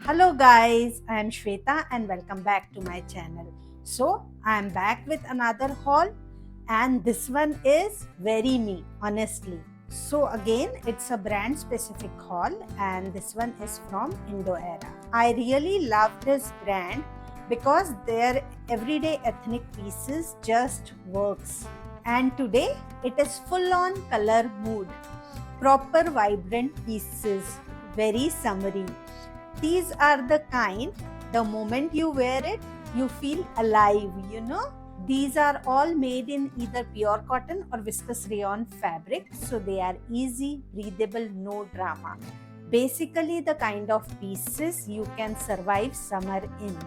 Hello guys, I am Shweta and welcome back to my channel. So I am back with another haul and this one is very me, honestly. So again, it's a brand specific haul and this one is from Indoera. I really love this brand because their everyday ethnic pieces just works. And today it is full on color mood. Proper vibrant pieces, very summery. These are the kind, the moment you wear it, you feel alive. These are all made in either pure cotton or viscose rayon fabric, so they are easy, breathable, no drama. Basically, the kind of pieces you can survive summer in.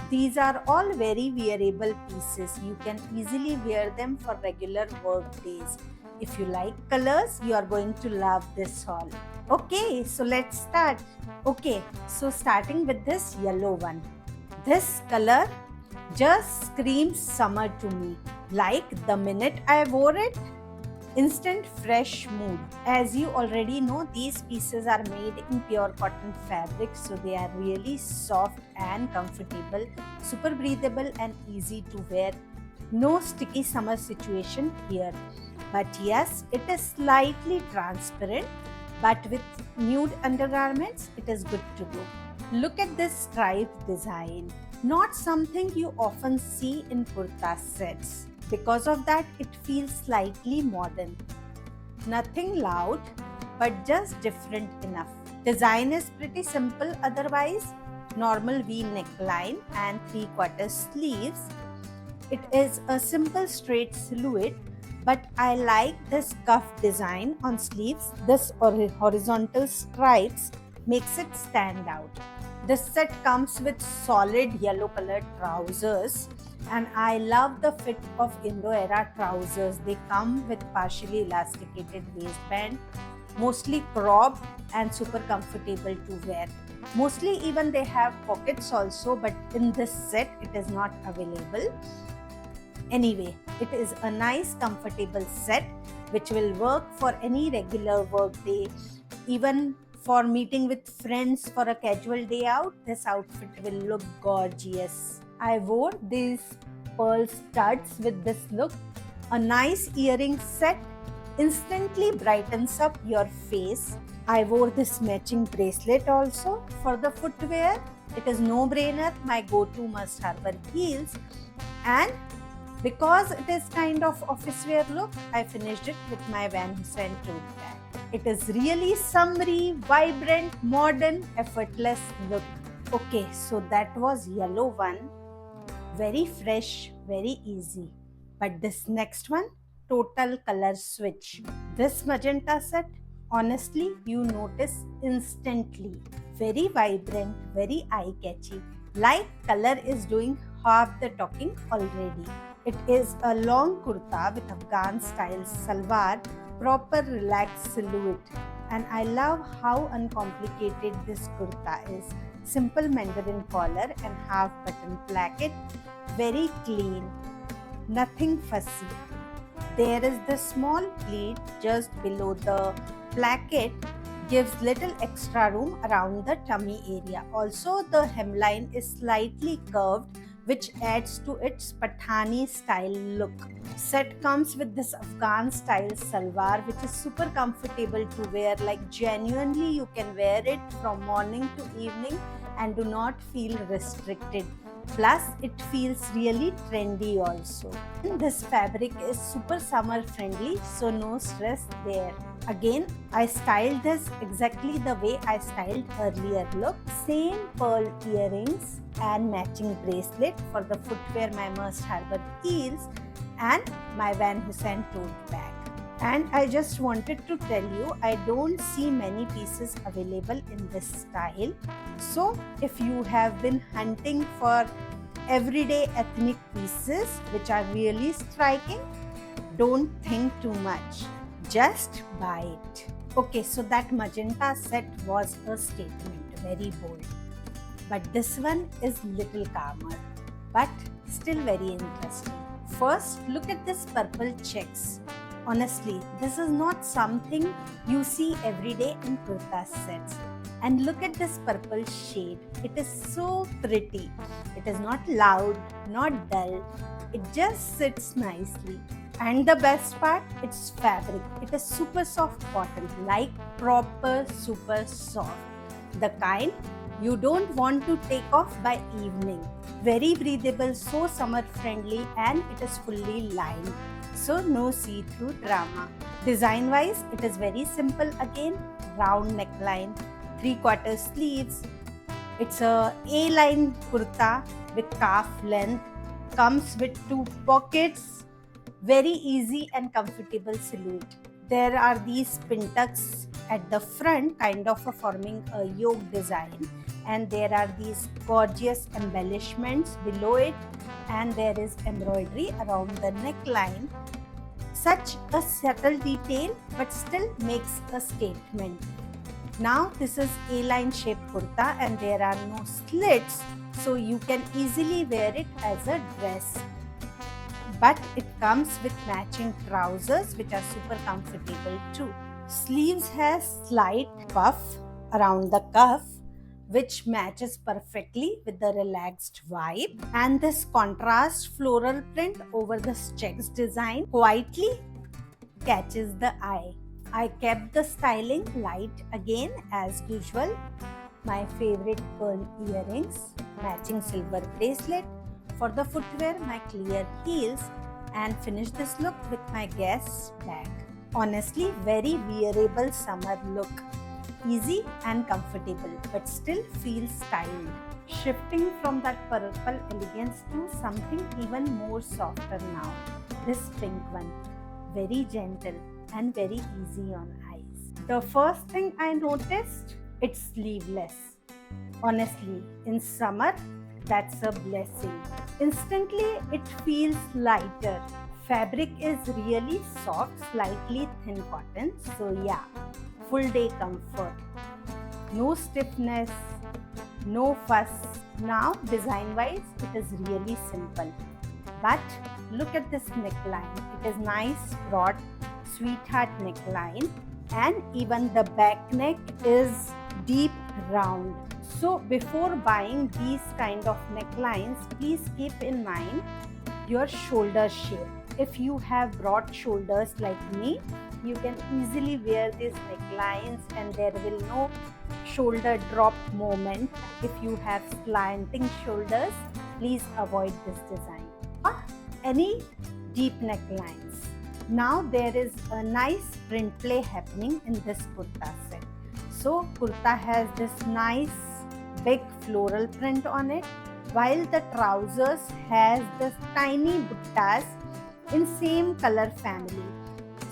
These are all very wearable pieces. You can easily wear them for regular work days. If you like colors, you are going to love this haul. Okay, so let's start. Okay, so starting with this yellow one. This color just screams summer to me. Like the minute I wore it, instant fresh mood. As you already know, these pieces are made in pure cotton fabric, so they are really soft and comfortable, super breathable and easy to wear. No sticky summer situation here. But yes, it is slightly transparent, but with nude undergarments, it is good to go. Look at this stripe design. Not something you often see in kurta sets. Because of that, it feels slightly modern. Nothing loud, but just different enough. Design is pretty simple otherwise. Normal V neckline and 3/4 sleeves. It is a simple straight silhouette, but I like this cuff design on sleeves. This horizontal stripes makes it stand out. This set comes with solid yellow colored trousers, and I love the fit of Indoera trousers. They come with partially elasticated waistband, mostly cropped and super comfortable to wear. Mostly even they have pockets also, but in this set it is not available. Anyway, it is a nice comfortable set which will work for any regular work day. Even for meeting with friends for a casual day out, this outfit will look gorgeous. I wore these pearl studs with this look. A nice earring set instantly brightens up your face. I wore this matching bracelet also. For the footwear, it is no brainer, my go-to must have were heels, and because it is kind of office wear look, I finished it with my Van Heusen tote bag. It is really summery, vibrant, modern, effortless look. Okay, so that was yellow one. Very fresh, very easy. But this next one, total color switch. This magenta set, honestly, you notice instantly. Very vibrant, very eye-catchy. Like color is doing half the talking already. It is a long kurta with Afghan style salwar, proper relaxed silhouette. And I love how uncomplicated this kurta is. Simple mandarin collar and half button placket, very clean, nothing fussy. There is the small pleat just below the placket, gives little extra room around the tummy area. Also, the hemline is slightly curved, which adds to its Pathani style look. Set comes with this Afghan style salwar, which is super comfortable to wear. Like genuinely, you can wear it from morning to evening and do not feel restricted. Plus, it feels really trendy also. And this fabric is super summer friendly, so no stress there. Again, I styled this exactly the way I styled earlier look. Same pearl earrings and matching bracelet. For the footwear, my must have were heels and my Van Heusen tote bag. And I just wanted to tell you, I don't see many pieces available in this style. So if you have been hunting for everyday ethnic pieces which are really striking, don't think too much. Just buy it. Okay, so that magenta set was a statement, very bold. But this one is little calmer, but still very interesting. First, look at this purple checks. Honestly, this is not something you see every day in kurta sets. And look at this purple shade. It is so pretty. It is not loud, not dull. It just sits nicely. And the best part, it's fabric. It is super soft cotton, like proper super soft. The kind you don't want to take off by evening. Very breathable, so summer friendly, and it is fully lined. So no see-through drama. Design wise, it is very simple again. Round neckline, 3/4 sleeves. It's a A-line kurta with calf length. Comes with 2 pockets. Very easy and comfortable silhouette. There are these pin tucks at the front, kind of forming a yoke design, and there are these gorgeous embellishments below it, and there is embroidery around the neckline. Such a subtle detail, but still makes a statement. Now this is A-line shaped kurta and there are no slits, so you can easily wear it as a dress. But it comes with matching trousers which are super comfortable too. Sleeves has slight puff around the cuff which matches perfectly with the relaxed vibe, and this contrast floral print over the checks design quietly catches the eye. I kept the styling light again as usual. My favorite pearl earrings, matching silver bracelet. For the footwear, my clear heels, and finish this look with my Guess bag. Honestly, very wearable summer look. Easy and comfortable, but still feels styled. Shifting from that purple elegance to something even more softer now. This pink one, very gentle and very easy on eyes. The first thing I noticed, it's sleeveless. Honestly, in summer, that's a blessing. Instantly, it feels lighter. Fabric is really soft, slightly thin cotton, so yeah, full day comfort. No stiffness, no fuss. Now, design wise, it is really simple. But look at this neckline. It is nice, broad, sweetheart neckline, and even the back neck is deep round. So before buying these kind of necklines, please keep in mind your shoulder shape. If you have broad shoulders like me, you can easily wear these necklines and there will no shoulder drop moment. If you have slanting shoulders, please avoid this design. Or any deep necklines. Now there is a nice print play happening in this kurta set. So kurta has this nice big floral print on it, while the trousers has this tiny buttas in same color family.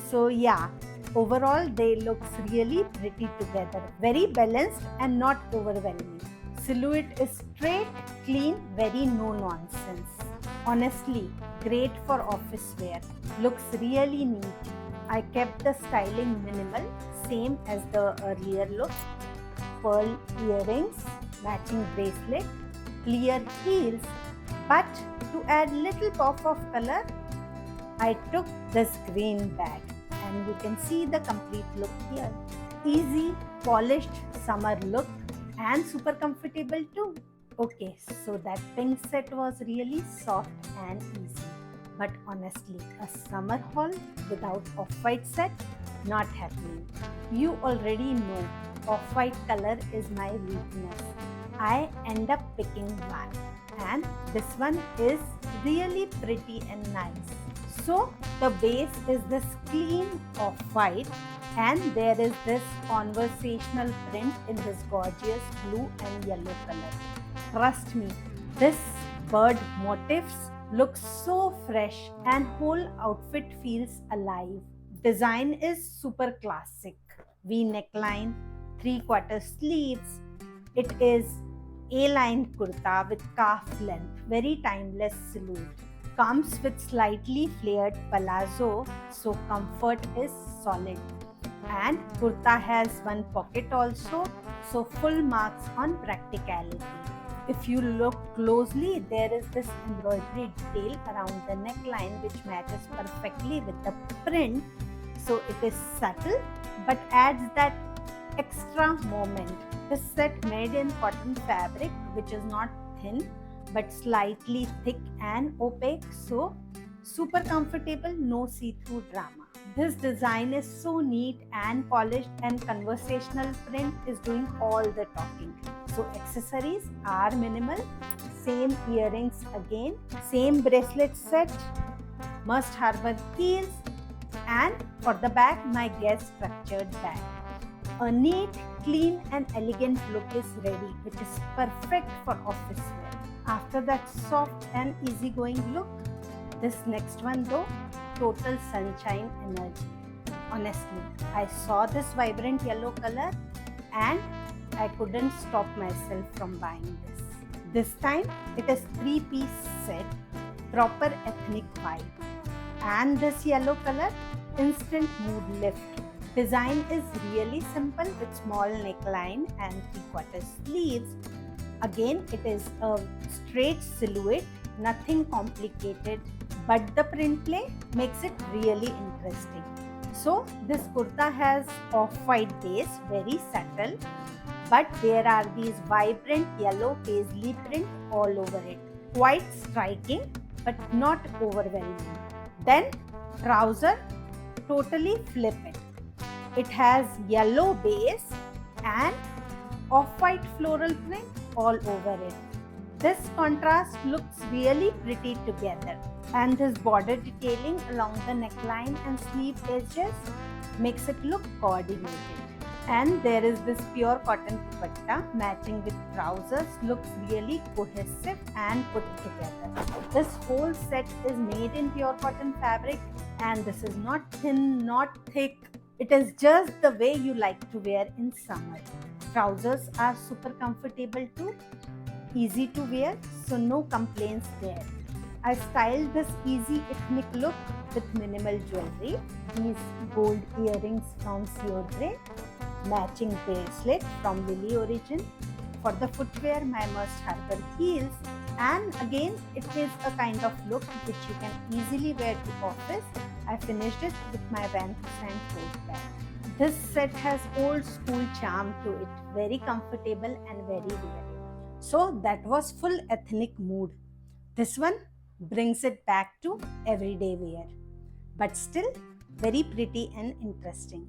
So yeah, overall they looks really pretty together. Very balanced and not overwhelming. Silhouette is straight, clean, very no nonsense. Honestly, great for office wear. Looks really neat. I kept the styling minimal, same as the earlier look. Pearl earrings, matching bracelet, clear heels, but to add little pop of color, I took this green bag and you can see the complete look here. Easy, polished summer look and super comfortable too. Okay, so that pink set was really soft and easy. But honestly, a summer haul without off-white set, not happening. You already know off-white color is my weakness. I end up picking one, and this one is really pretty and nice. So the base is this clean off-white and there is this conversational print in this gorgeous blue and yellow color. Trust me, this bird motifs looks so fresh and whole outfit feels alive. Design is super classic. V neckline, 3/4 sleeves. It is A-line kurta with calf length, very timeless silhouette. Comes with slightly flared palazzo, so comfort is solid. And kurta has one pocket also, so full marks on practicality. If you look closely, there is this embroidery detail around the neckline which matches perfectly with the print. So it is subtle but adds that extra moment. This set made in cotton fabric, which is not thin but slightly thick and opaque, so super comfortable, no see-through drama. This design is so neat and polished, and conversational print is doing all the talking. So accessories are minimal, same earrings again, same bracelet set, must harbor heels, and for the bag, my Guess structured bag. A neat, clean and elegant look is ready, which is perfect for office wear. After that soft and easygoing look, this next one though, total sunshine energy. Honestly, I saw this vibrant yellow color and I couldn't stop myself from buying this. This time it is 3-piece set, proper ethnic vibe. And this yellow color, instant mood lift. Design is really simple with small neckline and 3/4 sleeves. Again, it is a straight silhouette, nothing complicated, but the print play makes it really interesting. So this kurta has off-white base, very subtle, but there are these vibrant yellow paisley print all over it. Quite striking, but not overwhelming. Then trouser, totally flip it. It has yellow base and off-white floral print all over it. This contrast looks really pretty together, and this border detailing along the neckline and sleeve edges makes it look coordinated. And there is this pure cotton dupatta matching with trousers, looks really cohesive and put together. This whole set is made in pure cotton fabric, and this is not thin, not thick. It is just the way you like to wear in summer. Trousers are super comfortable too, easy to wear, so no complaints there. I styled this easy ethnic look with minimal jewelry, these gold earrings from Siodre, matching bracelet from Lily Origin. For the footwear, my must harbor heels, and again it is a kind of look which you can easily wear to office. I finished it with my Van Heusen tote bag. This set has old school charm to it, very comfortable and very wearable. So that was full ethnic mood. This one brings it back to everyday wear, but still very pretty and interesting.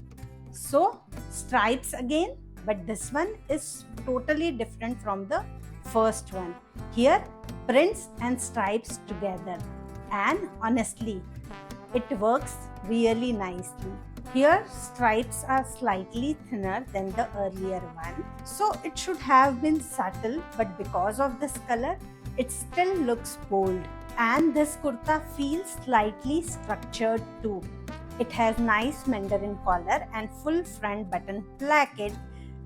So stripes again, but this one is totally different from the first one. Here prints and stripes together, and honestly it works really nicely. Here stripes are slightly thinner than the earlier one, so it should have been subtle, but because of this color it still looks bold. And this kurta feels slightly structured too. It has nice mandarin collar and full front button placket,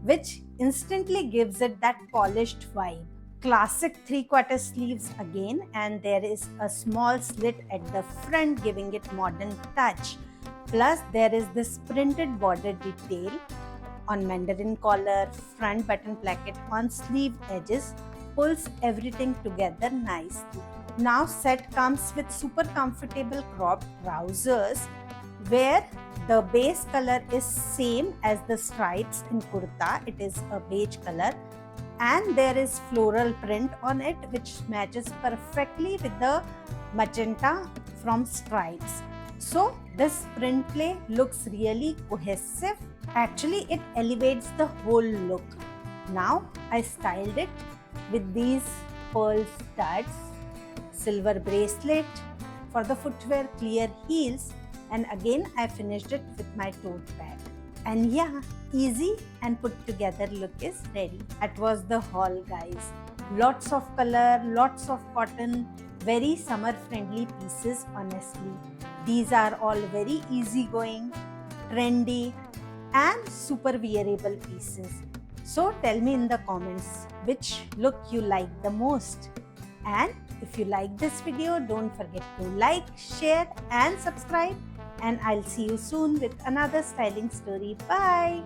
which instantly gives it that polished vibe. Classic 3/4 sleeves again, and there is a small slit at the front giving it modern touch. Plus there is this printed border detail on mandarin collar, front button placket on sleeve edges, pulls everything together nicely. Now set comes with super comfortable cropped trousers where the base color is same as the stripes in kurta. It is a beige color, and there is floral print on it which matches perfectly with the magenta from stripes. So this print play looks really cohesive. Actually it elevates the whole look. Now I styled it with these pearl studs, silver bracelet, for the footwear clear heels, and again I finished it with my tote bag. And yeah, easy and put together look is ready. That was the haul, guys. Lots of color, lots of cotton, very summer friendly pieces. Honestly, these are all very easygoing, trendy and super wearable pieces. So tell me in the comments which look you like the most. And if you like this video, don't forget to like, share and subscribe. And I'll see you soon with another styling story. Bye.